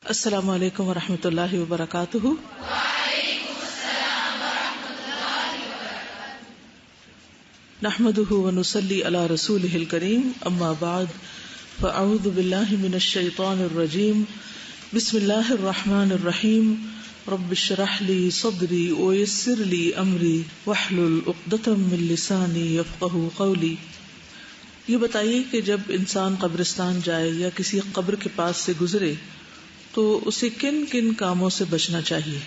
السلام علیکم ورحمۃ اللہ وبرکاتہ۔ نحمده ونصلي على رسوله الكريم، اما بعد فاعوذ باللہ من الشیطان الرجیم، بسم اللہ الرحمن الرحیم، رب اشرح لي صدری ويسر لي امری واحلل عقدۃ من لسانی یفقهوا قولی۔ یہ بتائیے کہ جب انسان قبرستان جائے یا کسی قبر کے پاس سے گزرے تو اسے کن کن کاموں سے بچنا چاہیے؟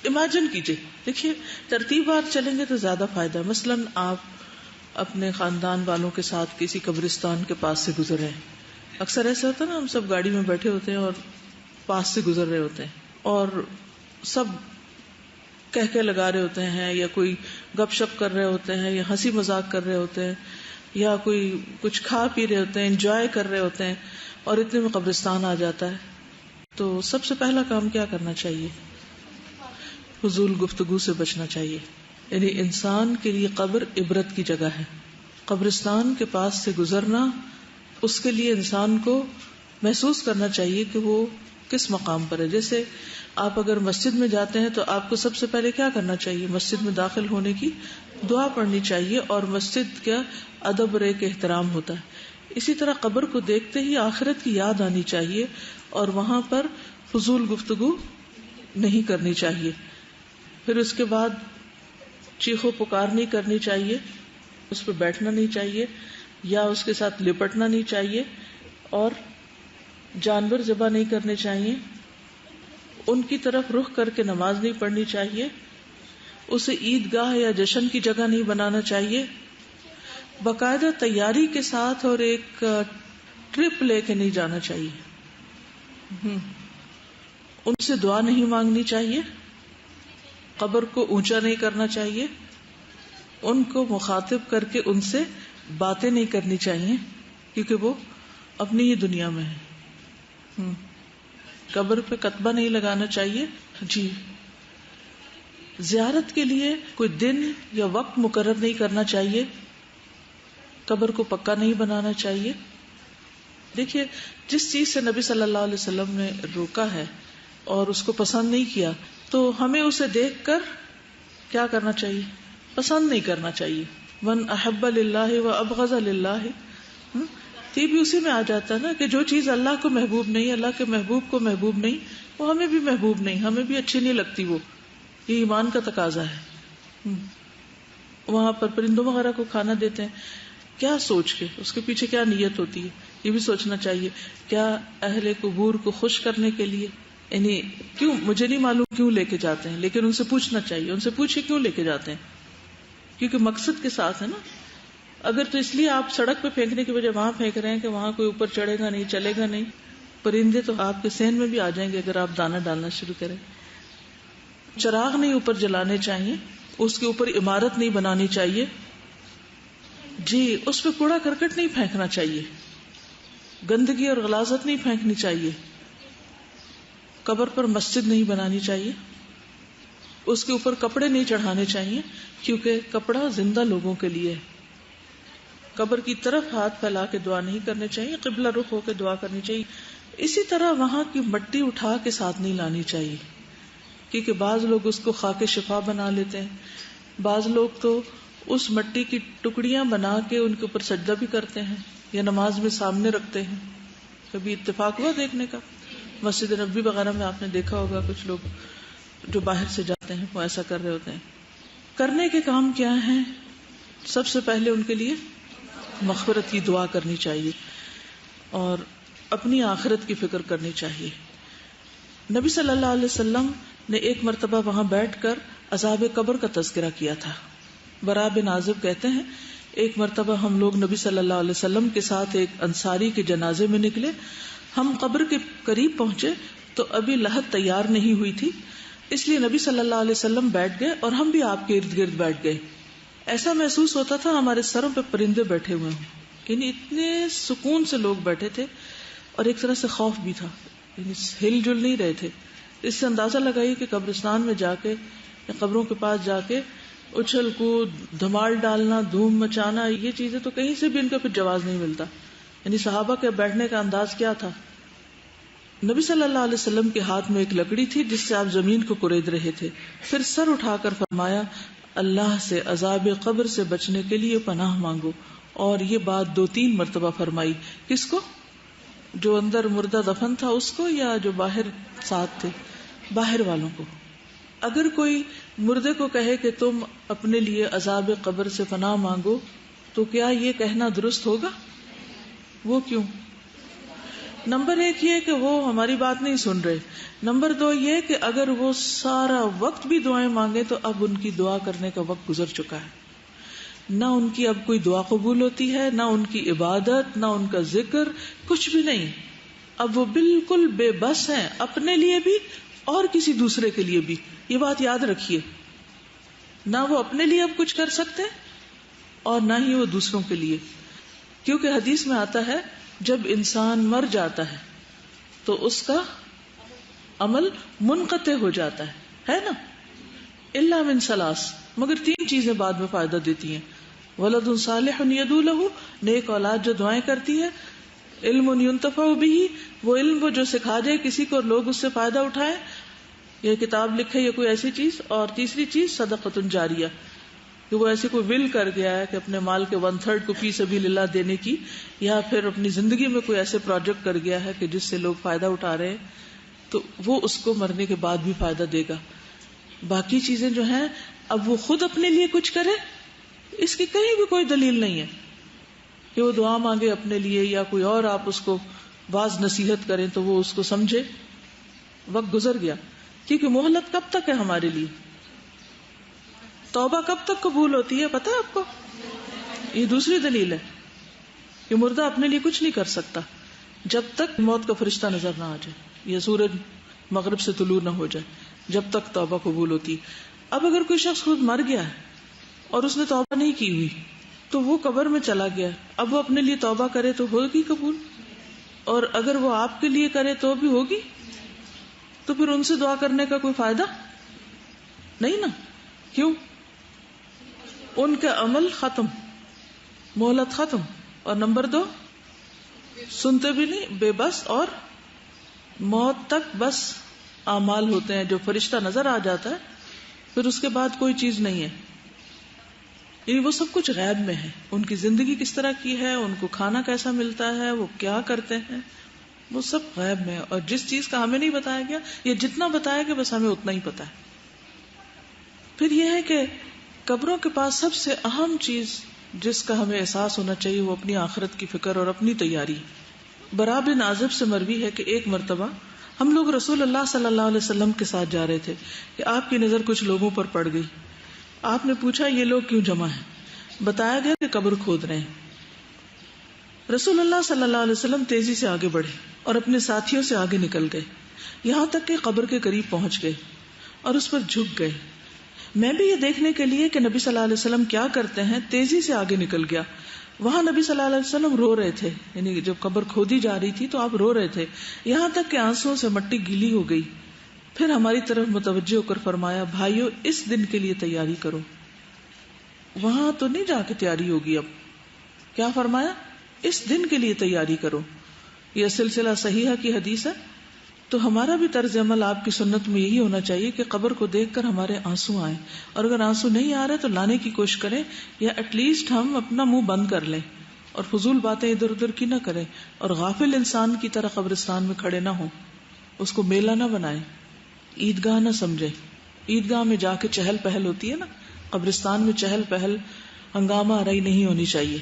امیجن کیجئے، دیکھیے ترتیب وار چلیں گے تو زیادہ فائدہ ہے۔ مثلا آپ اپنے خاندان والوں کے ساتھ کسی قبرستان کے پاس سے گزر رہے ہیں، اکثر ایسا ہوتا ہے نا، ہم سب گاڑی میں بیٹھے ہوتے ہیں اور پاس سے گزر رہے ہوتے ہیں اور سب کہہ کے لگا رہے ہوتے ہیں یا کوئی گپ شپ کر رہے ہوتے ہیں یا ہنسی مذاق کر رہے ہوتے ہیں یا کوئی کچھ کھا پی رہے ہوتے ہیں، انجوائے کر رہے ہوتے ہیں، اور اتنے میں قبرستان آ جاتا ہے۔ تو سب سے پہلا کام کیا کرنا چاہیے؟ فضول گفتگو سے بچنا چاہیے۔ یعنی انسان کے لیے قبر عبرت کی جگہ ہے۔ قبرستان کے پاس سے گزرنا، اس کے لیے انسان کو محسوس کرنا چاہیے کہ وہ کس مقام پر ہے۔ جیسے آپ اگر مسجد میں جاتے ہیں تو آپ کو سب سے پہلے کیا کرنا چاہیے؟ مسجد میں داخل ہونے کی دعا پڑھنی چاہیے، اور مسجد کا ادب اور ایک احترام ہوتا ہے۔ اسی طرح قبر کو دیکھتے ہی آخرت کی یاد آنی چاہیے اور وہاں پر فضول گفتگو نہیں کرنی چاہیے۔ پھر اس کے بعد چیخو پکار نہیں کرنی چاہیے، اس پہ بیٹھنا نہیں چاہیے یا اس کے ساتھ لپٹنا نہیں چاہیے، اور جانور ذبح نہیں کرنے چاہیے، ان کی طرف رخ کر کے نماز نہیں پڑھنی چاہیے، اسے عیدگاہ یا جشن کی جگہ نہیں بنانا چاہیے، باقاعدہ تیاری کے ساتھ اور ایک ٹرپ لے کے نہیں جانا چاہیے، ان سے دعا نہیں مانگنی چاہیے، قبر کو اونچا نہیں کرنا چاہیے، ان کو مخاطب کر کے ان سے باتیں نہیں کرنی چاہیے کیونکہ وہ اپنی ہی دنیا میں ہے۔ قبر پہ کتبہ نہیں لگانا چاہیے۔ جی، زیارت کے لیے کوئی دن یا وقت مقرر نہیں کرنا چاہیے، قبر کو پکا نہیں بنانا چاہیے۔ دیکھیے جس چیز سے نبی صلی اللہ علیہ وسلم نے روکا ہے اور اس کو پسند نہیں کیا تو ہمیں اسے دیکھ کر کیا کرنا چاہیے؟ پسند نہیں کرنا چاہیے۔ من احب للہ و ابغض للہ، یہ بھی اسی میں آ جاتا ہے نا کہ جو چیز اللہ کو محبوب نہیں، اللہ کے محبوب کو محبوب نہیں، وہ ہمیں بھی محبوب نہیں، ہمیں بھی اچھی نہیں لگتی۔ وہ یہ ایمان کا تقاضا ہے۔ وہاں پر پرندوں وغیرہ کو کھانا دیتے ہیں، کیا سوچ کے، اس کے پیچھے کیا نیت ہوتی ہے، یہ بھی سوچنا چاہیے۔ کیا اہل قبور کو خوش کرنے کے لیے؟ یعنی کیوں، مجھے نہیں معلوم کیوں لے کے جاتے ہیں، لیکن ان سے پوچھنا چاہیے، ان سے پوچھے کیوں لے کے جاتے ہیں، کیونکہ مقصد کے ساتھ ہے نا۔ اگر تو اس لیے آپ سڑک پہ پھینکنے کی وجہ وہاں پھینک رہے ہیں کہ وہاں کوئی اوپر چڑھے گا نہیں، چلے گا نہیں، پرندے تو آپ کے صحن میں بھی آ جائیں گے اگر آپ دانا ڈالنا شروع کریں۔ چراغ نہیں اوپر جلانے چاہیے، اس کے اوپر عمارت نہیں بنانی چاہیے۔ جی، اس پہ کوڑا کرکٹ نہیں پھینکنا چاہیے، گندگی اور غلاظت نہیں پھینکنی چاہیے، قبر پر مسجد نہیں بنانی چاہیے، اس کے اوپر کپڑے نہیں چڑھانے چاہیے کیونکہ کپڑا زندہ لوگوں کے لیے ہے۔ قبر کی طرف ہاتھ پھیلا کے دعا نہیں کرنے چاہیے، قبلہ رخ ہو کے دعا کرنی چاہیے۔ اسی طرح وہاں کی مٹی اٹھا کے ساتھ نہیں لانی چاہیے کیونکہ بعض لوگ اس کو خاک شفا بنا لیتے ہیں، بعض لوگ تو اس مٹی کی ٹکڑیاں بنا کے ان کے اوپر سجدہ بھی کرتے ہیں یا نماز میں سامنے رکھتے ہیں۔ کبھی اتفاق ہوا دیکھنے کا؟ مسجد نبوی وغیرہ میں آپ نے دیکھا ہوگا کچھ لوگ جو باہر سے جاتے ہیں وہ ایسا کر رہے ہوتے ہیں۔ کرنے کے کام کیا ہیں؟ سب سے پہلے ان کے لیے مغفرت کی دعا کرنی چاہیے اور اپنی آخرت کی فکر کرنی چاہیے۔ نبی صلی اللہ علیہ وسلم نے ایک مرتبہ وہاں بیٹھ کر عذاب قبر کا تذکرہ کیا تھا۔ برا بن عازب کہتے ہیں، ایک مرتبہ ہم لوگ نبی صلی اللہ علیہ وسلم کے ساتھ ایک انصاری کے جنازے میں نکلے، ہم قبر کے قریب پہنچے تو ابھی لحد تیار نہیں ہوئی تھی، اس لیے نبی صلی اللہ علیہ وسلم بیٹھ گئے اور ہم بھی آپ کے ارد گرد بیٹھ گئے۔ ایسا محسوس ہوتا تھا ہمارے سروں پہ پرندے بیٹھے ہوئے ہوں، یعنی اتنے سکون سے لوگ بیٹھے تھے اور ایک طرح سے خوف بھی تھا، یعنی ہل جل نہیں رہے تھے۔ اس سے اندازہ لگائیے کہ قبرستان میں جا کے یا قبروں کے پاس جا کے اچھل کود، دھمال ڈالنا، دھوم مچانا، یہ چیزیں تو کہیں سے بھی ان کا پھر جواز نہیں ملتا۔ یعنی صحابہ کے بیٹھنے کا انداز کیا تھا؟ نبی صلی اللہ علیہ وسلم کے ہاتھ میں ایک لکڑی تھی جس سے آپ زمین کو کورید رہے تھے. پھر سر اٹھا کر فرمایا اللہ سے عذاب قبر سے بچنے کے لیے پناہ مانگو. اور یہ بات 2-3 مرتبہ فرمائی. کس کو؟ جو اندر مردہ دفن تھا اس کو، یا جو باہر ساتھ تھے؟ باہر والوں کو. اگر کوئی مردے کو کہے کہ تم اپنے لیے عذاب قبر سے پناہ مانگو تو کیا یہ کہنا درست ہوگا؟ وہ کیوں؟ نمبر 1 یہ کہ وہ ہماری بات نہیں سن رہے. نمبر 2 یہ کہ اگر وہ سارا وقت بھی دعائیں مانگے تو اب ان کی دعا کرنے کا وقت گزر چکا ہے. نہ ان کی اب کوئی دعا قبول ہوتی ہے، نہ ان کی عبادت، نہ ان کا ذکر، کچھ بھی نہیں. اب وہ بالکل بے بس ہیں، اپنے لیے بھی اور کسی دوسرے کے لیے بھی. یہ بات یاد رکھیے، نہ وہ اپنے لیے اب کچھ کر سکتے اور نہ ہی وہ دوسروں کے لیے. کیونکہ حدیث میں آتا ہے جب انسان مر جاتا ہے تو اس کا عمل منقطع ہو جاتا ہے نا. الا من ثلاث، مگر 3 چیزیں بعد میں فائدہ دیتی ہیں. ولد صالح یدعو لہ، نیک اولاد جو دعائیں کرتی ہے. علم ينتفع به، وہ علم جو سکھا دے کسی کو اور لوگ اس سے فائدہ اٹھائیں، یہ کتاب لکھے یا کوئی ایسی چیز. اور تیسری چیز صدقۃ جاریہ، کہ وہ ایسے کوئی ول کر گیا ہے کہ اپنے مال کے 1/3 کو فی سبیل اللہ دینے کی، یا پھر اپنی زندگی میں کوئی ایسے پروجیکٹ کر گیا ہے کہ جس سے لوگ فائدہ اٹھا رہے ہیں، تو وہ اس کو مرنے کے بعد بھی فائدہ دے گا. باقی چیزیں جو ہیں اب وہ خود اپنے لیے کچھ کرے، اس کی کہیں بھی کوئی دلیل نہیں ہے کہ وہ دعا مانگے اپنے لیے یا کوئی اور آپ اس کو واعظ نصیحت کریں تو وہ اس کو سمجھے. وقت گزر گیا. کیونکہ مہلت کب تک ہے ہمارے لیے؟ توبہ کب تک قبول ہوتی ہے پتہ ہے آپ کو؟ یہ دوسری دلیل ہے کہ مردہ اپنے لیے کچھ نہیں کر سکتا جب تک موت کا فرشتہ نظر نہ آ جائے یا سورج مغرب سے طلوع نہ ہو جائے، جب تک توبہ قبول ہوتی. اب اگر کوئی شخص خود مر گیا ہے اور اس نے توبہ نہیں کی ہوئی تو وہ قبر میں چلا گیا، اب وہ اپنے لیے توبہ کرے تو ہوگی قبول، اور اگر وہ آپ کے لیے کرے تو بھی ہوگی. تو پھر ان سے دعا کرنے کا کوئی فائدہ نہیں نا. کیوں؟ ان کا عمل ختم، مہلت ختم. اور نمبر 2 سنتے بھی نہیں، بے بس، اور موت تک بس اعمال ہوتے ہیں جو فرشتہ نظر آ جاتا ہے، پھر اس کے بعد کوئی چیز نہیں ہے. یہ وہ سب کچھ غیب میں ہے. ان کی زندگی کس طرح کی ہے، ان کو کھانا کیسا ملتا ہے، وہ کیا کرتے ہیں، وہ سب غیب میں ہے. اور جس چیز کا ہمیں نہیں بتایا گیا یا جتنا بتایا گیا بس ہمیں اتنا ہی پتا ہے. پھر یہ ہے کہ قبروں کے پاس سب سے اہم چیز جس کا ہمیں احساس ہونا چاہیے وہ اپنی آخرت کی فکر اور اپنی تیاری. برا بن عازب سے مروی ہے کہ ایک مرتبہ ہم لوگ رسول اللہ صلی اللہ علیہ وسلم کے ساتھ جا رہے تھے کہ آپ کی نظر کچھ لوگوں پر پڑ گئی. آپ نے پوچھا یہ لوگ کیوں جمع ہیں؟ بتایا گیا کہ قبر کھود رہے ہیں. رسول اللہ صلی اللہ علیہ وسلم تیزی سے آگے بڑھے اور اپنے ساتھیوں سے آگے نکل گئے، یہاں تک کہ قبر کے قریب پہنچ گئے اور اس پر جھک گئے. میں بھی یہ دیکھنے کے لیے کہ نبی صلی اللہ علیہ وسلم کیا کرتے ہیں تیزی سے آگے نکل گیا. وہاں نبی صلی اللہ علیہ وسلم رو رہے تھے، یعنی جب قبر کھودی جا رہی تھی تو آپ رو رہے تھے، یہاں تک کہ آنسوں سے مٹی گیلی ہو گئی. پھر ہماری طرف متوجہ ہو کر فرمایا بھائیو اس دن کے لیے تیاری کرو. وہاں تو نہیں جا کے تیاری ہوگی. اب کیا فرمایا؟ اس دن کے لیے تیاری کرو. یہ سلسلہ صحیحہ کی حدیث ہے. تو ہمارا بھی طرز عمل آپ کی سنت میں یہی ہونا چاہیے کہ قبر کو دیکھ کر ہمارے آنسو آئیں، اور اگر آنسو نہیں آ رہے تو لانے کی کوشش کریں، یا ایٹ لیسٹ ہم اپنا منہ بند کر لیں اور فضول باتیں ادھر ادھر کی نہ کریں، اور غافل انسان کی طرح قبرستان میں کھڑے نہ ہوں، اس کو میلہ نہ بنائیں، عیدگاہ نہ سمجھیں. عیدگاہ میں جا کے چہل پہل ہوتی ہے نا، قبرستان میں چہل پہل ہنگامہ آرائی نہیں ہونی چاہیے.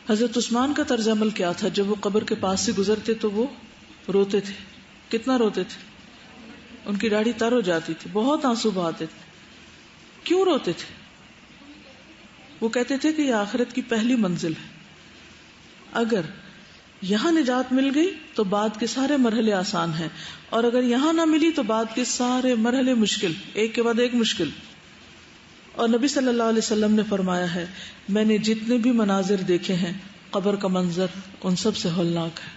حضرت عثمان کا طرز عمل کیا تھا؟ جب وہ قبر کے پاس سے گزرتے تو وہ روتے تھے. کتنا روتے تھے؟ ان کی داڑھی تر ہو جاتی تھی، بہت آنسو بہاتے تھے. کیوں روتے تھے؟ وہ کہتے تھے کہ یہ آخرت کی پہلی منزل ہے، اگر یہاں نجات مل گئی تو بعد کے سارے مرحلے آسان ہیں، اور اگر یہاں نہ ملی تو بعد کے سارے مرحلے مشکل، ایک کے بعد ایک مشکل. اور نبی صلی اللہ علیہ وسلم نے فرمایا ہے میں نے جتنے بھی مناظر دیکھے ہیں قبر کا منظر ان سب سے ہولناک ہے.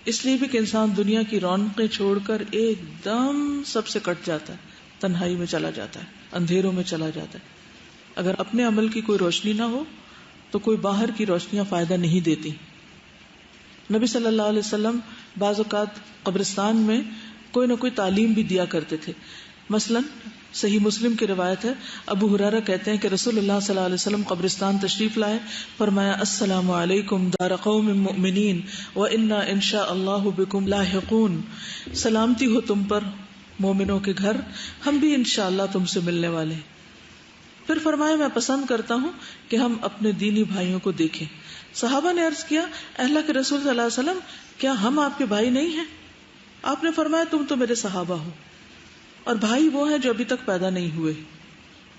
اس لیے بھی کہ انسان دنیا کی رونقیں چھوڑ کر ایک دم سب سے کٹ جاتا ہے، تنہائی میں چلا جاتا ہے، اندھیروں میں چلا جاتا ہے. اگر اپنے عمل کی کوئی روشنی نہ ہو تو کوئی باہر کی روشنیاں فائدہ نہیں دیتی. نبی صلی اللہ علیہ وسلم بعض اوقات قبرستان میں کوئی نہ کوئی تعلیم بھی دیا کرتے تھے. مثلا صحیح مسلم کی روایت ہے، ابو ہریرہ کہتے ہیں کہ رسول اللہ صلی اللہ علیہ وسلم قبرستان تشریف لائے، فرمایا السلام علیکم دار قوم مؤمنین وانا ان شاء اللہ بکم لاحقون، سلامتی ہو تم پر مومنوں کے گھر، ہم بھی انشاءاللہ تم سے ملنے والے. پھر فرمایا میں پسند کرتا ہوں کہ ہم اپنے دینی بھائیوں کو دیکھیں. صحابہ نے عرض کیا اللہ کے رسول صلی اللہ علیہ وسلم کیا ہم آپ کے بھائی نہیں ہیں؟ آپ نے فرمایا تم تو میرے صحابہ ہو اور بھائی وہ ہیں جو ابھی تک پیدا نہیں ہوئے.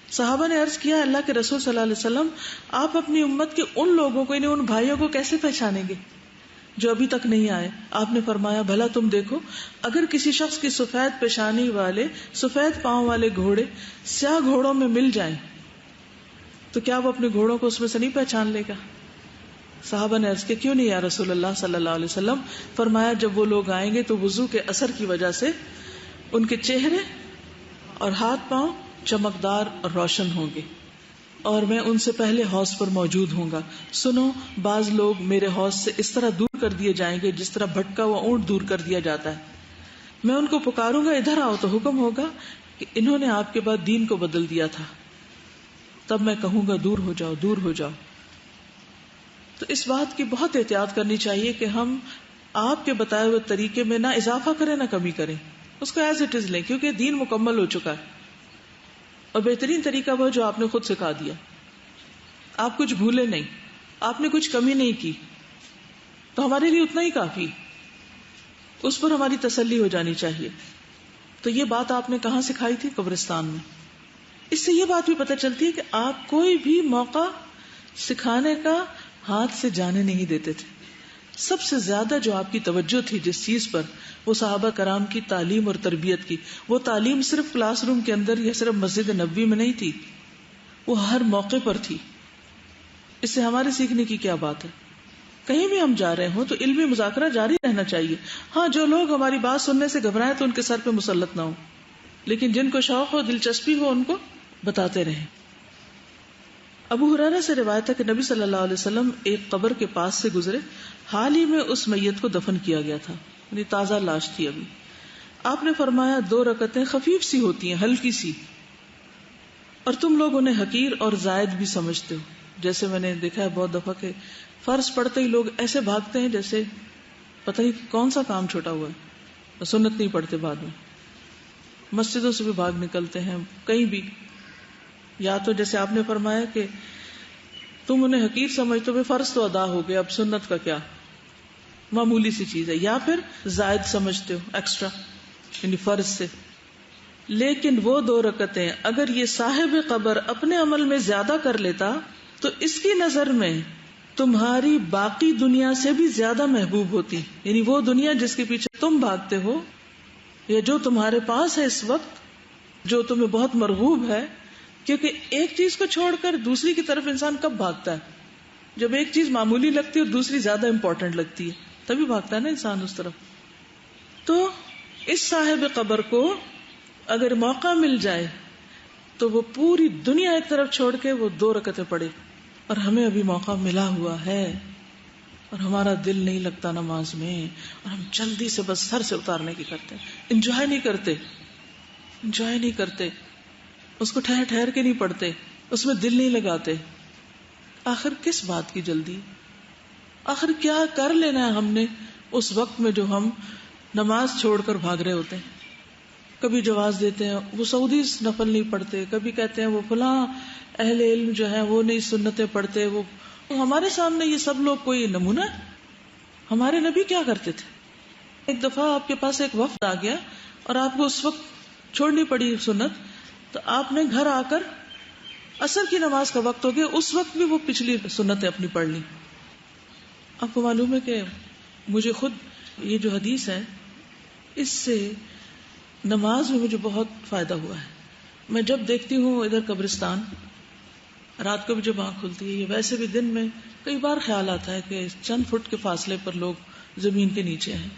صحابہ نے عرض کیا اللہ کے رسول صلی اللہ علیہ وسلم آپ اپنی امت کے ان لوگوں کو یعنی ان بھائیوں کو کیسے پہچانیں گے جو ابھی تک نہیں آئے؟ آپ نے فرمایا بھلا تم دیکھو اگر کسی شخص کی سفید پیشانی والے سفید پاؤں والے گھوڑے سیاہ گھوڑوں میں مل جائیں تو کیا وہ اپنے گھوڑوں کو اس میں سے نہیں پہچان لے گا؟ صحابہ نے عرض کیا کیوں نہیں یا رسول اللہ صلی اللہ علیہ وسلم؟ فرمایا جب وہ لوگ آئیں گے تو وضو کے اثر کی وجہ سے ان کے چہرے اور ہاتھ پاؤں چمکدار اور روشن ہوں گے اور میں ان سے پہلے حوض پر موجود ہوں گا. سنو بعض لوگ میرے حوض سے اس طرح دور کر دیے جائیں گے جس طرح بھٹکا ہوا اونٹ دور کر دیا جاتا ہے. میں ان کو پکاروں گا ادھر آؤ تو حکم ہوگا کہ انہوں نے آپ کے بعد دین کو بدل دیا تھا. تب میں کہوں گا دور ہو جاؤ دور ہو جاؤ. تو اس بات کی بہت احتیاط کرنی چاہیے کہ ہم آپ کے بتائے ہوئے طریقے میں نہ اضافہ کریں نہ کمی کریں، اس کو ایز اٹ از لیں کیونکہ دین مکمل ہو چکا ہے اور بہترین طریقہ وہ جو آپ نے خود سکھا دیا. آپ کچھ بھولے نہیں، آپ نے کچھ کمی نہیں کی تو ہمارے لیے اتنا ہی کافی، اس پر ہماری تسلی ہو جانی چاہیے. تو یہ بات آپ نے کہاں سکھائی تھی؟ قبرستان میں. اس سے یہ بات بھی پتہ چلتی ہے کہ آپ کوئی بھی موقع سکھانے کا ہاتھ سے جانے نہیں دیتے تھے. سب سے زیادہ جو آپ کی توجہ تھی جس چیز پر وہ صحابہ کرام کی تعلیم اور تربیت کی. وہ تعلیم صرف کلاس روم کے اندر یا صرف مسجد نبوی میں نہیں تھی، وہ ہر موقع پر تھی. اس سے ہمارے سیکھنے کی کیا بات ہے؟ کہیں بھی ہم جا رہے ہوں تو علمی مذاکرہ جاری رہنا چاہیے. ہاں جو لوگ ہماری بات سننے سے گھبرائیں تو ان کے سر پہ مسلط نہ ہو، لیکن جن کو شوق ہو دلچسپی ہو ان کو بتاتے رہیں. ابو ہریرہ سے روایت ہے کہ نبی صلی اللہ علیہ وسلم ایک قبر کے پاس سے گزرے، حال ہی میں اس میت کو دفن کیا گیا تھا، یعنی تازہ لاش تھی ابھی. آپ نے فرمایا 2 رکعتیں خفیف سی ہوتی ہیں، ہلکی سی، اور تم لوگ انہیں حقیر اور زائد بھی سمجھتے ہو. جیسے میں نے دیکھا ہے بہت دفعہ کہ فرض پڑھتے ہی لوگ ایسے بھاگتے ہیں جیسے پتہ نہیں کون سا کام چھوٹا ہوا ہے، سنت نہیں پڑھتے. بعد میں مسجدوں سے بھی بھاگ نکلتے ہیں، کہیں بھی. یا تو جیسے آپ نے فرمایا کہ تم انہیں حقیر سمجھتے ہو، فرض تو ادا ہو گیا، اب سنت کا کیا، معمولی سی چیز ہے. یا پھر زائد سمجھتے ہو، ایکسٹرا، یعنی فرض سے. لیکن وہ 2 رکعتیں اگر یہ صاحب قبر اپنے عمل میں زیادہ کر لیتا تو اس کی نظر میں تمہاری باقی دنیا سے بھی زیادہ محبوب ہوتی. یعنی وہ دنیا جس کے پیچھے تم بھاگتے ہو یا جو تمہارے پاس ہے اس وقت، جو تمہیں بہت مرغوب ہے. کیونکہ ایک چیز کو چھوڑ کر دوسری کی طرف انسان کب بھاگتا ہے؟ جب ایک چیز معمولی لگتی ہے اور دوسری زیادہ امپورٹنٹ لگتی ہے، تبھی بھاگتا ہے نا انسان اس طرف. تو اس صاحب قبر کو اگر موقع مل جائے تو وہ پوری دنیا ایک طرف چھوڑ کے وہ 2 رکعتیں پڑھے. اور ہمیں ابھی موقع ملا ہوا ہے اور ہمارا دل نہیں لگتا نماز میں، اور ہم جلدی سے بس سر سے اتارنے کی کرتے ہیں، انجوائے نہیں کرتے، اس کو ٹھہر ٹھہر کے نہیں پڑھتے، اس میں دل نہیں لگاتے. آخر کس بات کی جلدی؟ آخر کیا کر لینا ہے ہم نے اس وقت میں جو ہم نماز چھوڑ کر بھاگ رہے ہوتے ہیں؟ کبھی جواز دیتے ہیں وہ سعودی نفل نہیں پڑھتے، کبھی کہتے ہیں وہ فلاں اہل علم جو ہیں وہ نہیں سنتیں پڑھتے. وہ ہمارے سامنے یہ سب لوگ کوئی نمونہ ہے؟ ہمارے نبی کیا کرتے تھے؟ ایک دفعہ آپ کے پاس ایک وفد آ گیا اور آپ کو اس وقت چھوڑنی پڑی سنت، تو آپ نے گھر آ کر عصر کی نماز کا وقت ہو گیا، اس وقت بھی وہ پچھلی سنتیں اپنی پڑھ لی. آپ کو معلوم ہے کہ مجھے خود یہ جو حدیث ہے اس سے نماز میں مجھے بہت فائدہ ہوا ہے. میں جب دیکھتی ہوں ادھر قبرستان، رات کو بھی جب آنکھ کھلتی ہے یا ویسے بھی دن میں کئی بار خیال آتا ہے کہ چند فٹ کے فاصلے پر لوگ زمین کے نیچے ہیں،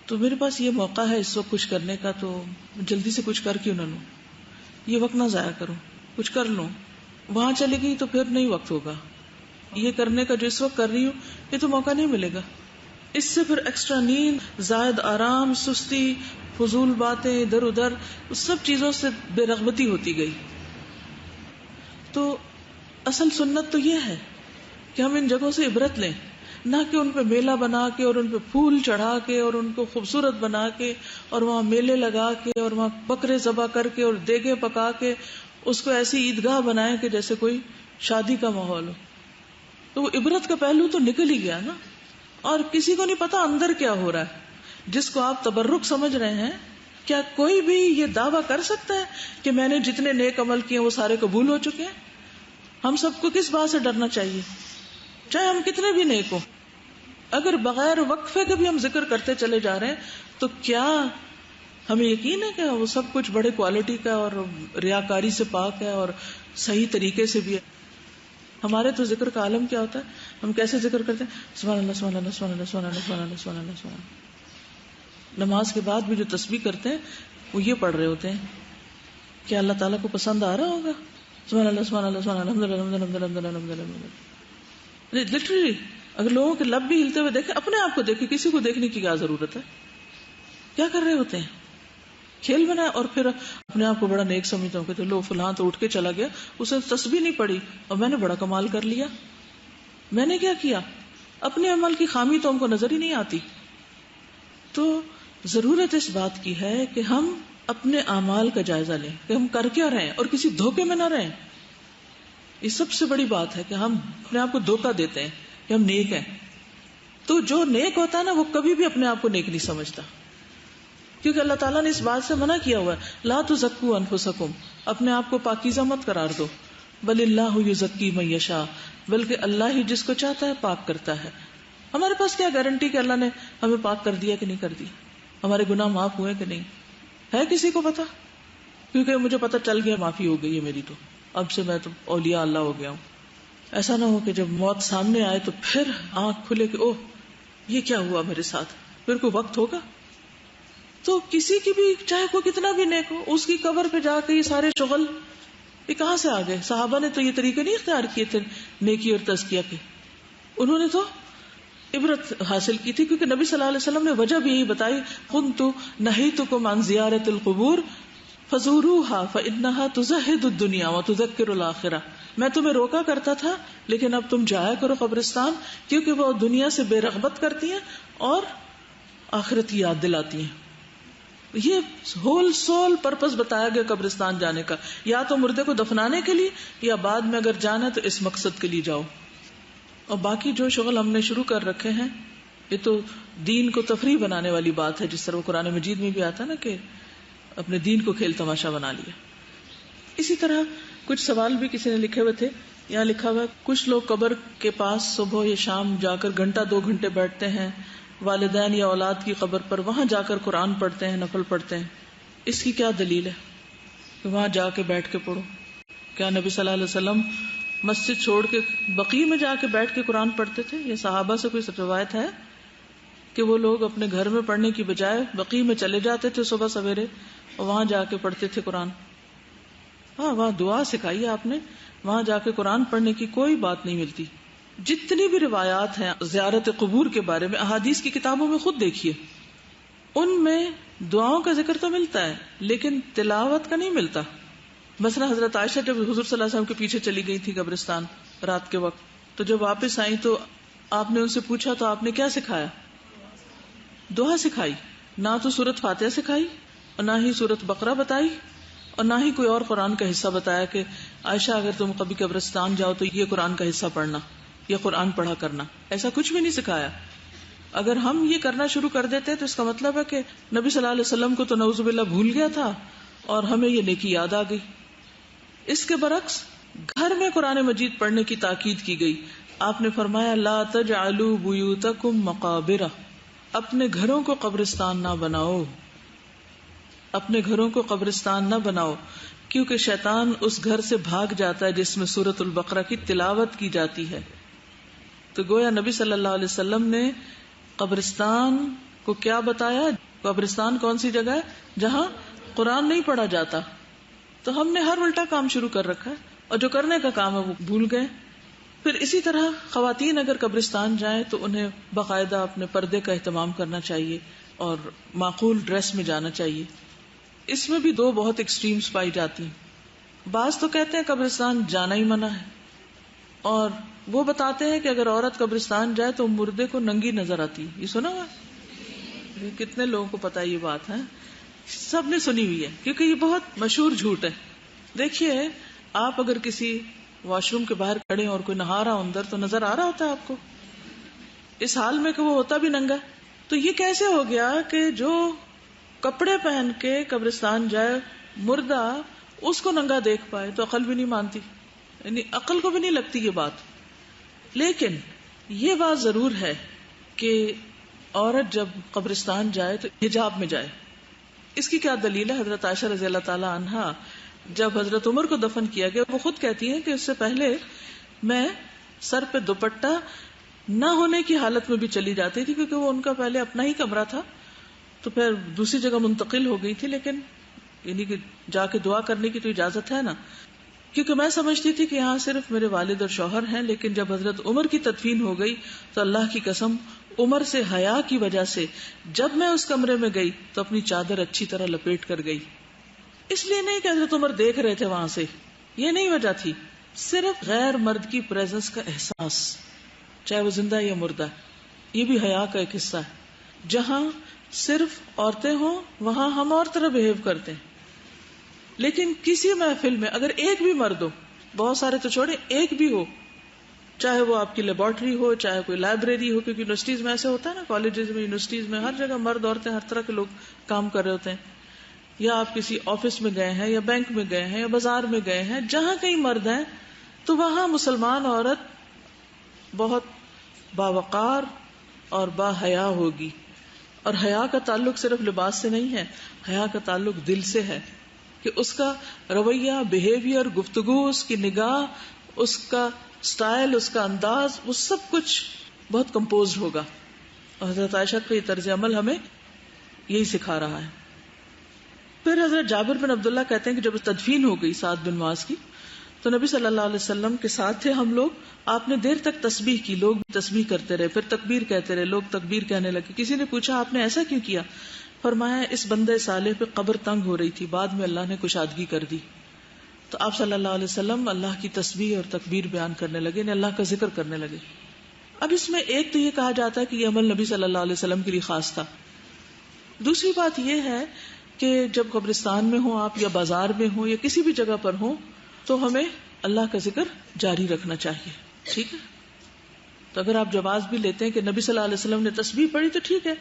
تو میرے پاس یہ موقع ہے اس وقت کچھ کرنے کا، تو جلدی سے کچھ کر کیوں نہ لوں، یہ وقت نہ ضائع کروں، کچھ کر لوں. وہاں چلے گئی تو پھر نہیں وقت ہوگا. یہ کرنے کا جو اس وقت کر رہی ہوں یہ تو موقع نہیں ملے گا. اس سے پھر ایکسٹرا نیند، زائد آرام، سستی، فضول باتیں ادھر ادھر، اس سب چیزوں سے بے رغبتی ہوتی گئی. تو اصل سنت تو یہ ہے کہ ہم ان جگہوں سے عبرت لیں، نہ کہ ان پہ میلہ بنا کے اور ان پہ پھول چڑھا کے اور ان کو خوبصورت بنا کے اور وہاں میلے لگا کے اور وہاں بکرے ذبح کر کے اور دیگیں پکا کے اس کو ایسی عیدگاہ بنائیں کہ جیسے کوئی شادی کا ماحول ہو. تو وہ عبرت کا پہلو تو نکل ہی گیا نا. اور کسی کو نہیں پتا اندر کیا ہو رہا ہے. جس کو آپ تبرک سمجھ رہے ہیں، کیا کوئی بھی یہ دعویٰ کر سکتا ہے کہ میں نے جتنے نیک عمل کیے وہ سارے قبول ہو چکے ہیں؟ ہم سب کو کس بات سے ڈرنا چاہیے، چاہے ہم کتنے بھی نیک ہوں؟ اگر بغیر وقفے کے بھی ہم ذکر کرتے چلے جا رہے ہیں تو کیا ہمیں یقین ہے کہ وہ سب کچھ بڑے کوالٹی کا اور ریاکاری سے پاک ہے اور صحیح طریقے سے بھی ہے؟ ہمارے تو ذکر کا عالم کیا ہوتا ہے، ہم کیسے ذکر کرتے ہیں؟ سبحان اللہ سبحان اللہ سبحان اللہ سبحان اللہ سبحان اللہ سبحان اللہ سبحان اللہ. نماز کے بعد بھی جو تسبیح کرتے ہیں وہ یہ پڑھ رہے ہوتے ہیں. کیا اللہ تعالیٰ کو پسند آ رہا ہوگا؟ سبحان اللہ سبحان اللہ سبحان اللہ الحمد للہ الحمد للہ الحمد للہ الحمد للہ. لٹرلی اگر لوگوں کے لب بھی ہلتے ہوئے دیکھیں، اپنے آپ کو دیکھیں، کسی کو دیکھنے کی کیا ضرورت ہے؟ کیا کر رہے ہوتے ہیں؟ کھیل بنا. اور پھر اپنے آپ کو بڑا نیک سمجھتا ہوں کہ لو فلاں تو اٹھ کے چلا گیا، اسے تسبیح نہیں پڑی اور میں نے بڑا کمال کر لیا. میں نے کیا کیا؟ اپنے عمل کی خامی تو ہم کو نظر ہی نہیں آتی. تو ضرورت اس بات کی ہے کہ ہم اپنے اعمال کا جائزہ لیں کہ ہم کر کیا رہے ہیں اور کسی دھوکے میں نہ رہیں. یہ سب سے بڑی بات ہے کہ ہم اپنے آپ کو دھوکہ دیتے ہیں کہ ہم نیک ہیں. تو جو نیک ہوتا ہے نا وہ کبھی بھی اپنے آپ کو نیک نہیں سمجھتا، کیونکہ اللہ تعالیٰ نے اس بات سے منع کیا ہوا ہے، لا تزکوا انفسکم، اپنے آپ کو پاکیزہ مت قرار دو، بل اللہ یزکی من یشاء، بلکہ اللہ ہی جس کو چاہتا ہے پاک کرتا ہے. ہمارے پاس کیا گارنٹی کہ اللہ نے ہمیں پاک کر دیا کہ نہیں کر دیا، ہمارے گناہ معاف ہوئے کہ نہیں؟ ہے کسی کو پتا؟ کیونکہ مجھے پتا چل گیا معافی ہو گئی ہے میری، تو اب سے میں تو اولیاء اللہ ہو گیا ہوں. ایسا نہ ہو کہ جب موت سامنے آئے تو پھر آنکھ کھلے کہ اوہ یہ کیا ہوا میرے ساتھ، پھر کوئی وقت ہوگا. تو کسی کی بھی چاہے کوئی کتنا بھی نیک ہو، اس کی قبر پہ جا کے یہ سارے شغل یہ کہاں سے آ گئے؟ صحابہ نے تو یہ طریقے نہیں اختیار کیے تھے نیکی اور تزکیہ کے. انہوں نے تو عبرت حاصل کی تھی، کیونکہ نبی صلی اللہ علیہ وسلم نے وجہ بھی یہی بتائی، کنت نہیتکم عن زیارت القبور فزوروها فانها تزہد الدنیا وتذکر الاخرہ. میں تمہیں روکا کرتا تھا لیکن اب تم جایا کرو قبرستان، کیونکہ وہ دنیا سے بے رغبت کرتی ہیں اور آخرت کی یاد دلاتی ہیں. یہ ہول سول پرپس بتایا گیا قبرستان جانے کا، یا تو مردے کو دفنانے کے لیے یا بعد میں اگر جانا ہے تو اس مقصد کے لیے جاؤ. اور باقی جو شغل ہم نے شروع کر رکھے ہیں یہ تو دین کو تفریح بنانے والی بات ہے، جس طرح قرآن مجید میں بھی آتا نا کہ اپنے دین کو کھیل تماشا بنا لیا. اسی طرح کچھ سوال بھی کسی نے لکھے ہوئے تھے. یہاں لکھا ہوا کچھ لوگ قبر کے پاس صبح یا شام جا کر گھنٹہ 2 گھنٹے بیٹھتے ہیں والدین یا اولاد کی قبر پر، وہاں جا کر قرآن پڑھتے ہیں، نفل پڑھتے ہیں. اس کی کیا دلیل ہے کہ وہاں جا کے بیٹھ کے پڑھو؟ کیا نبی صلی اللہ علیہ وسلم مسجد چھوڑ کے بقیع میں جا کے بیٹھ کے قرآن پڑھتے تھے؟ یہ صحابہ سے کوئی روایت ہے کہ وہ لوگ اپنے گھر میں پڑھنے کی بجائے بقیع میں چلے جاتے تھے صبح سویرے اور وہاں جا کے پڑھتے تھے قرآن؟ ہاں، وہاں دعا سکھائی آپ نے، وہاں جا کے قرآن پڑھنے کی کوئی بات نہیں ملتی. جتنی بھی روایات ہیں زیارت قبور کے بارے میں احادیث کی کتابوں میں خود دیکھیے، ان میں دعاؤں کا ذکر تو ملتا ہے لیکن تلاوت کا نہیں ملتا. مثلا حضرت عائشہ جب حضور صلی اللہ علیہ وسلم کے پیچھے چلی گئی تھی قبرستان رات کے وقت، تو جب واپس آئی تو آپ نے ان سے پوچھا تو آپ نے کیا سکھایا؟ دعا سکھائی. نہ تو سورۃ فاتحہ سکھائی اور نہ ہی سورۃ بقرہ بتائی اور نہ ہی کوئی اور قرآن کا حصہ بتایا کہ عائشہ اگر تم کبھی قبرستان جاؤ تو یہ قرآن کا حصہ پڑھنا یا قرآن پڑھا کرنا. ایسا کچھ بھی نہیں سکھایا. اگر ہم یہ کرنا شروع کر دیتے تو اس کا مطلب ہے کہ نبی صلی اللہ علیہ وسلم کو تو نعوذ باللہ بھول گیا تھا اور ہمیں یہ نیکی یاد آ گئی. اس کے برعکس گھر میں قرآن مجید پڑھنے کی تاکید کی گئی. آپ نے فرمایا لا تجعلوا بیوتکم مقابر، اپنے گھروں کو قبرستان نہ بناؤ، اپنے گھروں کو قبرستان نہ بناؤ، کیونکہ شیطان اس گھر سے بھاگ جاتا ہے جس میں سورۃ البقرہ کی تلاوت کی جاتی ہے. تو گویا نبی صلی اللہ علیہ وسلم نے قبرستان کو کیا بتایا؟ قبرستان کون سی جگہ ہے جہاں قرآن نہیں پڑھا جاتا. تو ہم نے ہر الٹا کام شروع کر رکھا ہے اور جو کرنے کا کام ہے وہ بھول گئے. پھر اسی طرح خواتین اگر قبرستان جائیں تو انہیں باقاعدہ اپنے پردے کا اہتمام کرنا چاہیے اور معقول ڈریس میں جانا چاہیے. اس میں بھی دو بہت ایکسٹریمز پائی جاتی ہیں. بعض تو کہتے ہیں قبرستان جانا ہی منع ہے، اور وہ بتاتے ہیں کہ اگر عورت قبرستان جائے تو مردے کو ننگی نظر آتی. یہ سنا ہوا؟ کتنے لوگوں کو پتا یہ بات ہے؟ سب نے سنی ہوئی ہے، کیونکہ یہ بہت مشہور جھوٹ ہے. دیکھیے، آپ اگر کسی واش روم کے باہر کھڑے اور کوئی نہا رہا اندر، تو نظر آ رہا ہوتا ہے آپ کو اس حال میں کہ وہ ہوتا بھی ننگا. تو یہ کیسے ہو گیا کہ جو کپڑے پہن کے قبرستان جائے مردہ اس کو ننگا دیکھ پائے؟ تو عقل بھی نہیں مانتی، یعنی عقل کو بھی نہیں لگتی یہ بات. لیکن یہ بات ضرور ہے کہ عورت جب قبرستان جائے تو حجاب میں جائے. اس کی کیا دلیل ہے؟ حضرت عائشہ رضی اللہ تعالی عنہا جب حضرت عمر کو دفن کیا گیا، وہ خود کہتی ہیں کہ اس سے پہلے میں سر پہ دوپٹہ نہ ہونے کی حالت میں بھی چلی جاتی تھی، کیونکہ وہ ان کا پہلے اپنا ہی کمرہ تھا، تو پھر دوسری جگہ منتقل ہو گئی تھی، لیکن یعنی کہ جا کے دعا کرنے کی تو اجازت ہے نا. کیونکہ میں سمجھتی تھی کہ یہاں صرف میرے والد اور شوہر ہیں، لیکن جب حضرت عمر کی تدفین ہو گئی تو اللہ کی قسم عمر سے حیا کی وجہ سے جب میں اس کمرے میں گئی تو اپنی چادر اچھی طرح لپیٹ کر گئی. اس لیے نہیں کہ حضرت عمر دیکھ رہے تھے وہاں سے، یہ نہیں وجہ تھی، صرف غیر مرد کی پریزنس کا احساس، چاہے وہ زندہ یا مردہ. یہ بھی حیا کا ایک حصہ ہے. جہاں صرف عورتیں ہوں وہاں ہم اور طرح بہیو کرتے ہیں، لیکن کسی محفل میں اگر ایک بھی مرد ہو، بہت سارے تو چھوڑے، ایک بھی ہو، چاہے وہ آپ کی لیبورٹری ہو، چاہے کوئی لائبریری ہو، کیونکہ یونیورسٹیز میں ایسے ہوتا ہے نا، کالجز میں، یونیورسٹیز میں ہر جگہ مرد عورتیں ہر طرح کے لوگ کام کر رہے ہوتے ہیں، یا آپ کسی آفس میں گئے ہیں یا بینک میں گئے ہیں یا بازار میں گئے ہیں، جہاں کہیں مرد ہیں تو وہاں مسلمان عورت بہت باوقار اور با حیا ہوگی. اور حیا کا تعلق صرف لباس سے نہیں ہے، حیا کا تعلق دل سے ہے، کہ اس کا رویہ، بہیویئر، گفتگو، اس کی نگاہ، اس کا سٹائل، اس کا انداز، وہ سب کچھ بہت کمپوزڈ ہوگا. اور حضرت عائشہ کا یہ طرز عمل ہمیں یہی سکھا رہا ہے. پھر حضرت جابر بن عبداللہ کہتے ہیں کہ جب تدفین ہو گئی سعد بن معاذ کی تو نبی صلی اللہ علیہ وسلم کے ساتھ تھے ہم لوگ. آپ نے دیر تک تسبیح کی، لوگ تسبیح کرتے رہے، پھر تکبیر کہتے رہے، لوگ تکبیر کہنے لگے. کسی نے پوچھا آپ نے ایسا کیوں کیا؟ فرمایا اس بندے صالح پہ قبر تنگ ہو رہی تھی، بعد میں اللہ نے کشادگی کر دی. تو آپ صلی اللہ علیہ وسلم اللہ کی تسبیح اور تکبیر بیان کرنے لگے، یعنی اللہ کا ذکر کرنے لگے. اب اس میں ایک تو یہ کہا جاتا ہے کہ یہ عمل نبی صلی اللہ علیہ وسلم کے لیے خاص تھا. دوسری بات یہ ہے کہ جب قبرستان میں ہوں آپ، یا بازار میں ہوں، یا کسی بھی جگہ پر ہوں، تو ہمیں اللہ کا ذکر جاری رکھنا چاہیے. ٹھیک ہے؟ تو اگر آپ جواز بھی لیتے ہیں کہ نبی صلی اللہ علیہ وسلم نے تسبیح پڑھی تو ٹھیک ہے.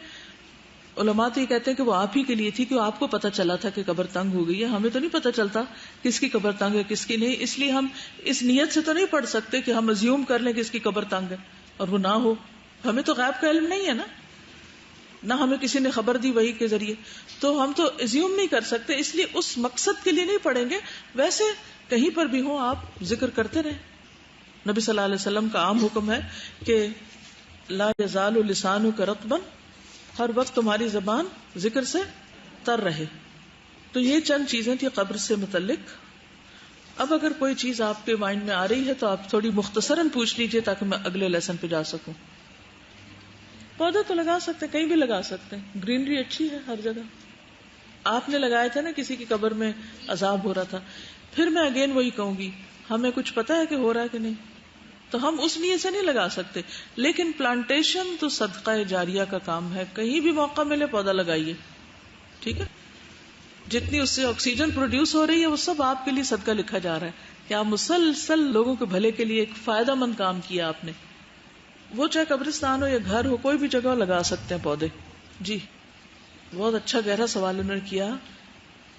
علماء تو یہ کہتے ہیں کہ وہ آپ ہی کے لیے تھی، کہ آپ کو پتا چلا تھا کہ قبر تنگ ہو گئی ہے. ہمیں تو نہیں پتا چلتا کس کی قبر تنگ ہے کس کی نہیں، اس لیے ہم اس نیت سے تو نہیں پڑھ سکتے کہ ہم ازیوم کر لیں کہ اس کی قبر تنگ ہے اور وہ نہ ہو. ہمیں تو غیب کا علم نہیں ہے نا، نہ ہمیں کسی نے خبر دی وحی کے ذریعے، تو ہم تو ازیوم نہیں کر سکتے. اس لیے اس مقصد کے لیے نہیں پڑھیں گے. ویسے کہیں پر بھی ہوں آپ ذکر کرتے رہیں. نبی صلی اللہ علیہ وسلم کا عام حکم ہے کہ لا یزال لسانک رطبا، ہر وقت تمہاری زبان ذکر سے تر رہے. تو یہ چند چیزیں تھی قبر سے متعلق. اب اگر کوئی چیز آپ کے مائنڈ میں آ رہی ہے تو آپ تھوڑی مختصراً پوچھ لیجئے تاکہ میں اگلے لیسن پہ جا سکوں. پودا تو لگا سکتے ہیں، کہیں بھی لگا سکتے ہیں، گرینری اچھی ہے ہر جگہ. آپ نے لگایا تھا نا کسی کی قبر میں عذاب ہو رہا تھا. پھر میں اگین وہی کہوں گی، ہمیں کچھ پتا ہے کہ ہو رہا ہے کہ نہیں، تو ہم اس نیت سے نہیں لگا سکتے. لیکن پلانٹیشن تو صدقہ جاریہ کا کام ہے، کہیں بھی موقع ملے پودا لگائیے. ٹھیک ہے؟ جتنی اس سے آکسیجن پروڈیوس ہو رہی ہے وہ سب آپ کے لیے صدقہ لکھا جا رہا ہے کہ آپ مسلسل لوگوں کے بھلے کے لیے ایک فائدہ مند کام کیا آپ نے. وہ چاہے قبرستان ہو یا گھر ہو، کوئی بھی جگہ لگا سکتے ہیں پودے. جی بہت اچھا گہرا سوال انہوں نے کیا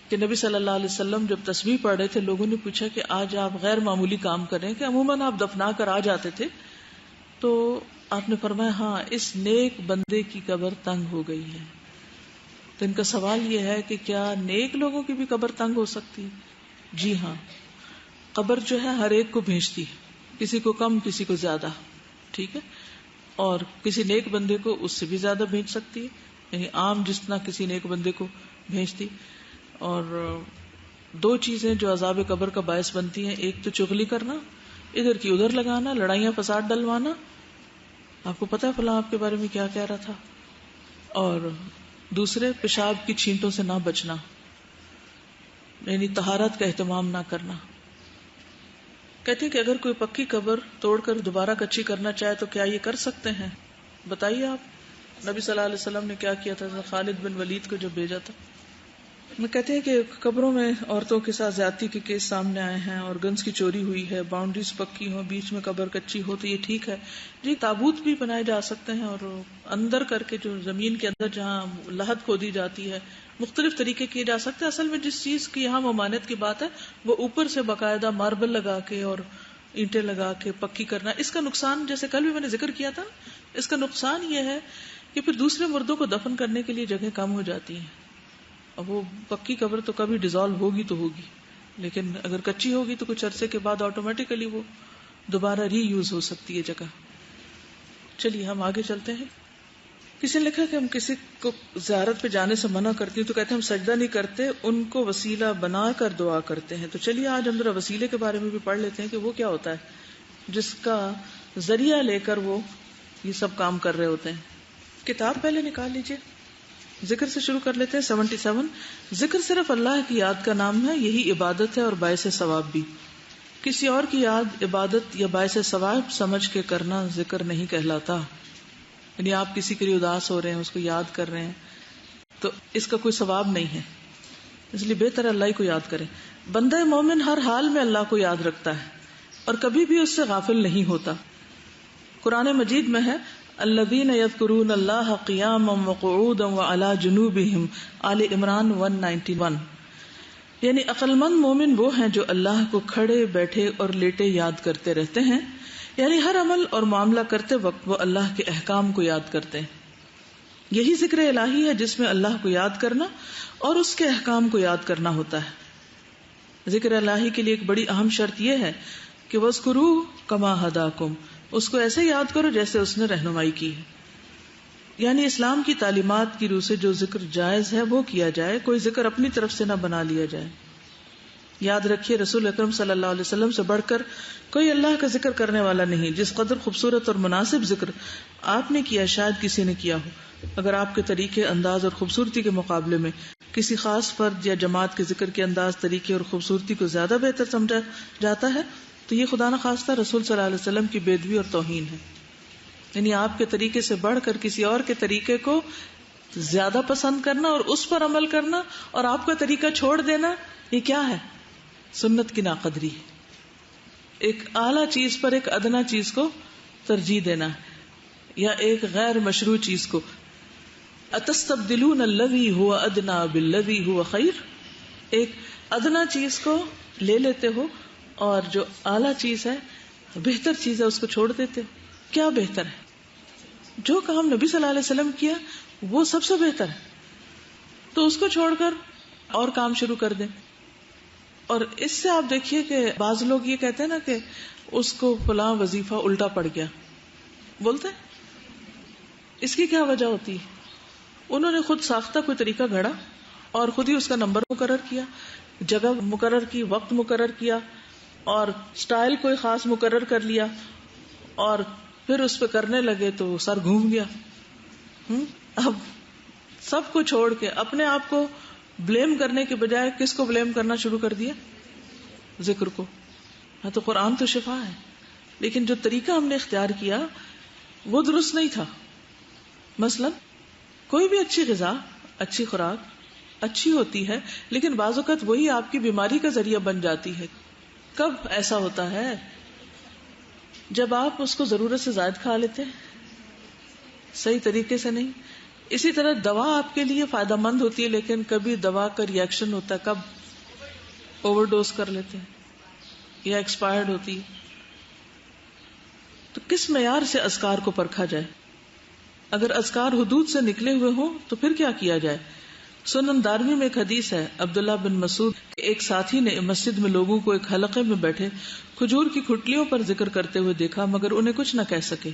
کہ نبی صلی اللہ علیہ وسلم جب تسبیح پڑھ رہے تھے، لوگوں نے پوچھا کہ آج آپ غیر معمولی کام کر رہے ہیں کہ عموماً آپ دفنا کر آ جاتے تھے. تو آپ نے فرمایا ہاں، اس نیک بندے کی قبر تنگ ہو گئی ہے. تو ان کا سوال یہ ہے کہ کیا نیک لوگوں کی بھی قبر تنگ ہو سکتی ہے؟ جی ہاں، قبر جو ہے ہر ایک کو بھیجتی ہے، کسی کو کم کسی کو زیادہ. ٹھیک ہے؟ اور کسی نیک بندے کو اس سے بھی زیادہ بھیج سکتی ہے، یعنی عام جتنا کسی نیک بندے کو بھیجتی. اور دو چیزیں جو عذاب قبر کا باعث بنتی ہیں، ایک تو چغلی کرنا ادھر کی ادھر لگانا، لڑائیاں فساد ڈلوانا، آپ کو پتا ہے فلاں آپ کے بارے میں کیا کہہ رہا تھا، اور دوسرے پیشاب کی چھینٹوں سے نہ بچنا، یعنی طہارت کا اہتمام نہ کرنا. کہتے ہیں کہ اگر کوئی پکی قبر توڑ کر دوبارہ کچی کرنا چاہے تو کیا یہ کر سکتے ہیں؟ بتائیے آپ. نبی صلی اللہ علیہ وسلم نے کیا کیا تھا خالد بن ولید کو جو بھیجا تھا. میں کہتے ہیں کہ قبروں میں عورتوں کے ساتھ زیادتی کے کیس سامنے آئے ہیں، اور گنز کی چوری ہوئی ہے، باؤنڈریز پکی ہو، بیچ میں قبر کچی ہو تو یہ ٹھیک ہے جی. تابوت بھی بنائے جا سکتے ہیں، اور اندر کر کے جو زمین کے اندر جہاں لحد کھودی جاتی ہے مختلف طریقے کیے جا سکتے ہیں. اصل میں جس چیز کی یہاں ممانعت کی بات ہے وہ اوپر سے باقاعدہ ماربل لگا کے اور اینٹیں لگا کے پکی کرنا. اس کا نقصان جیسے کل بھی میں نے ذکر کیا تھا، اس کا نقصان یہ ہے کہ پھر دوسرے مردوں کو دفن کرنے کے لیے جگہ کم ہو جاتی ہے. اب وہ پکی قبر تو کبھی ڈیزالو ہوگی تو ہوگی، لیکن اگر کچی ہوگی تو کچھ عرصے کے بعد آٹومیٹیکلی وہ دوبارہ ری یوز ہو سکتی ہے جگہ. چلیے ہم آگے چلتے ہیں. کسی نے لکھا کہ ہم کسی کو زیارت پہ جانے سے منع کرتے ہیں تو کہتے ہیں ہم سجدہ نہیں کرتے، ان کو وسیلہ بنا کر دعا کرتے ہیں. تو چلیے آج ہم ذرا وسیلے کے بارے میں بھی پڑھ لیتے ہیں کہ وہ کیا ہوتا ہے جس کا ذریعہ لے کر وہ یہ سب کام کر رہے ہوتے ہیں. کتاب پہلے نکال لیجئے. ذکر سے شروع کر لیتے ہیں. 77 ذکر صرف اللہ کی یاد کا نام ہے، یہی عبادت ہے اور باعث ثواب بھی. کسی اور کی یاد عبادت یا باعث ثواب سمجھ کے کرنا ذکر نہیں کہلاتا. یعنی آپ کسی کے لیے اداس ہو رہے ہیں، اس کو یاد کر رہے ہیں تو اس کا کوئی ثواب نہیں ہے، اس لیے بہتر اللہ ہی کو یاد کریں. بندہ مومن ہر حال میں اللہ کو یاد رکھتا ہے اور کبھی بھی اس سے غافل نہیں ہوتا. قرآن مجید میں ہے الذین یذکرون اللہ قیاما وقعودا وعلی جنوبہم، آل عمران 191. یعنی عقل مند مومن وہ ہیں جو اللہ کو کھڑے بیٹھے اور لیٹے یاد کرتے رہتے ہیں، یعنی ہر عمل اور معاملہ کرتے وقت وہ اللہ کے احکام کو یاد کرتے ہیں. یہی ذکر الہی ہے جس میں اللہ کو یاد کرنا اور اس کے احکام کو یاد کرنا ہوتا ہے. ذکر الہی کے لیے ایک بڑی اہم شرط یہ ہے کہ وَاذْكُرُوهُ كَمَا هَدَاكُمْ، اس کو ایسے یاد کرو جیسے اس نے رہنمائی کی ہے. یعنی اسلام کی تعلیمات کی روح سے جو ذکر جائز ہے وہ کیا جائے، کوئی ذکر اپنی طرف سے نہ بنا لیا جائے. یاد رکھیے رسول اکرم صلی اللہ علیہ وسلم سے بڑھ کر کوئی اللہ کا ذکر کرنے والا نہیں. جس قدر خوبصورت اور مناسب ذکر آپ نے کیا شاید کسی نے کیا ہو. اگر آپ کے طریقے، انداز اور خوبصورتی کے مقابلے میں کسی خاص فرد یا جماعت کے ذکر کے انداز، طریقے اور خوبصورتی کو زیادہ بہتر سمجھا جاتا ہے تو یہ خدا نخواستہ رسول صلی اللہ علیہ وسلم کی بے ادبی اور توہین ہے. یعنی آپ کے طریقے سے بڑھ کر کسی اور کے طریقے کو زیادہ پسند کرنا اور اس پر عمل کرنا اور آپ کا طریقہ چھوڑ دینا، یہ کیا ہے؟ سنت کی ناقدری. ایک اعلیٰ چیز پر ایک ادنا چیز کو ترجیح دینا یا ایک غیر مشروع چیز کو. اتستبدلون الذی هو ادنا بالذی هو خیر، ایک ادنا چیز کو لے لیتے ہو اور جو اعلیٰ چیز ہے، بہتر چیز ہے، اس کو چھوڑ دیتے ہو. کیا بہتر ہے؟ جو کام نبی صلی اللہ علیہ وسلم کیا وہ سب سے بہتر ہے، تو اس کو چھوڑ کر اور کام شروع کر دیں. اور اس سے آپ دیکھیے کہ بعض لوگ یہ کہتے ہیں نا کہ اس کو فلاں وظیفہ الٹا پڑ گیا، بولتے ہیں اس کی کیا وجہ ہوتی ہے؟ انہوں نے خود ساختہ کوئی طریقہ گھڑا اور خود ہی اس کا نمبر مقرر کیا، جگہ مقرر کی، وقت مقرر کیا اور سٹائل کوئی خاص مقرر کر لیا اور پھر اس پہ کرنے لگے تو سر گھوم گیا. اب سب کو چھوڑ کے اپنے آپ کو بلیم کرنے کے بجائے کس کو بلیم کرنا شروع کر دیا؟ ذکر کو. ہاں تو قرآن تو شفا ہے، لیکن جو طریقہ ہم نے اختیار کیا وہ درست نہیں تھا. مثلا کوئی بھی اچھی غذا، اچھی خوراک اچھی ہوتی ہے، لیکن بعض اوقات وہی آپ کی بیماری کا ذریعہ بن جاتی ہے. کب ایسا ہوتا ہے؟ جب آپ اس کو ضرورت سے زائد کھا لیتے ہیں، صحیح طریقے سے نہیں. اسی طرح دوا آپ کے لیے فائدہ مند ہوتی ہے، لیکن کبھی دوا کا ریئیکشن ہوتا ہے، کب اوور ڈوز کر لیتے ہیں یا ایکسپائرڈ ہوتی. تو کس معیار سے اذکار کو پرکھا جائے؟ اگر اذکار حدود سے نکلے ہوئے ہوں تو پھر کیا کیا جائے؟ سنن دارمی میں ایک حدیث ہے، عبداللہ بن مسعود کے ایک ساتھی نے مسجد میں لوگوں کو ایک حلقے میں بیٹھے کھجور کی کھٹلیوں پر ذکر کرتے ہوئے دیکھا، مگر انہیں کچھ نہ کہہ سکے.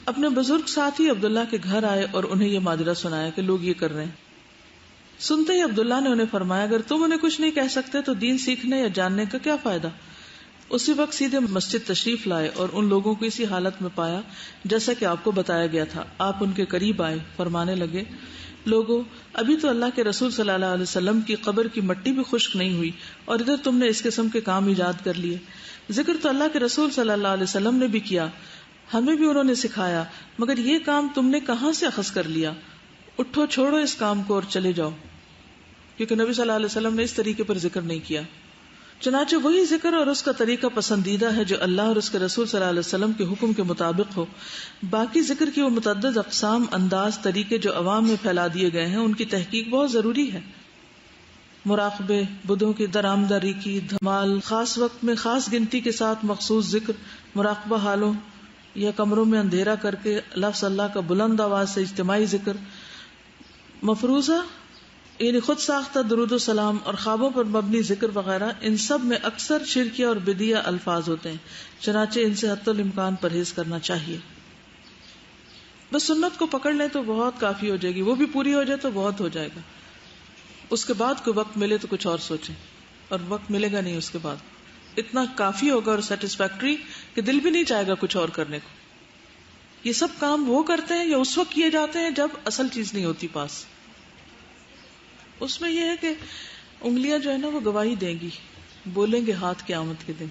اپنے بزرگ ساتھی عبداللہ کے گھر آئے اور انہیں یہ ماجرا سنایا کہ لوگ یہ کر رہے ہیں. سنتے ہی عبداللہ نے انہیں فرمایا اگر تم انہیں کچھ نہیں کہہ سکتے تو دین سیکھنے یا جاننے کا کیا فائدہ؟ اسی وقت سیدھے مسجد تشریف لائے اور ان لوگوں کو اسی حالت میں پایا جیسا کہ آپ کو بتایا گیا تھا. آپ ان کے قریب آئے، فرمانے لگے لوگوں، ابھی تو اللہ کے رسول صلی اللہ علیہ وسلم کی قبر کی مٹی بھی خشک نہیں ہوئی اور ادھر تم نے اس قسم کے کام ایجاد کر لیے. ذکر تو اللہ کے رسول صلی اللہ علیہ وسلم نے بھی کیا، ہمیں بھی انہوں نے سکھایا، مگر یہ کام تم نے کہاں سے اخذ کر لیا؟ اٹھو، چھوڑو اس کام کو اور چلے جاؤ. کیونکہ نبی صلی اللہ علیہ وسلم نے اس طریقے پر ذکر نہیں کیا. چنانچہ وہی ذکر اور اس کا طریقہ پسندیدہ ہے جو اللہ اور اس کے رسول صلی اللہ علیہ وسلم کے حکم کے مطابق ہو. باقی ذکر کی وہ متعدد اقسام، انداز، طریقے جو عوام میں پھیلا دیے گئے ہیں، ان کی تحقیق بہت ضروری ہے. مراقبے، بدھوں کی درآمداری کی دھمال، خاص وقت میں خاص گنتی کے ساتھ مخصوص ذکر، مراقبہ حالوں یا کمروں میں اندھیرا کر کے لفظ اللہ کا بلند آواز سے اجتماعی ذکر، مفروضہ یعنی خود ساختہ درود و سلام اور خوابوں پر مبنی ذکر وغیرہ، ان سب میں اکثر شرکیہ اور بدعیہ الفاظ ہوتے ہیں، چنانچہ ان سے حتی الامکان پرہیز کرنا چاہیے. بس سنت کو پکڑ لیں تو بہت کافی ہو جائے گی، وہ بھی پوری ہو جائے تو بہت ہو جائے گا. اس کے بعد کوئی وقت ملے تو کچھ اور سوچیں، اور وقت ملے گا نہیں. اس کے بعد اتنا کافی ہوگا اور سیٹسفیکٹری کہ دل بھی نہیں چاہے گا کچھ اور کرنے کو. یہ سب کام وہ کرتے ہیں یا اس وقت کیے جاتے ہیں جب اصل چیز نہیں ہوتی پاس. اس میں یہ ہے کہ انگلیاں جو ہے نا وہ گواہی دیں گی، بولیں گے ہاتھ قیامت کے دن.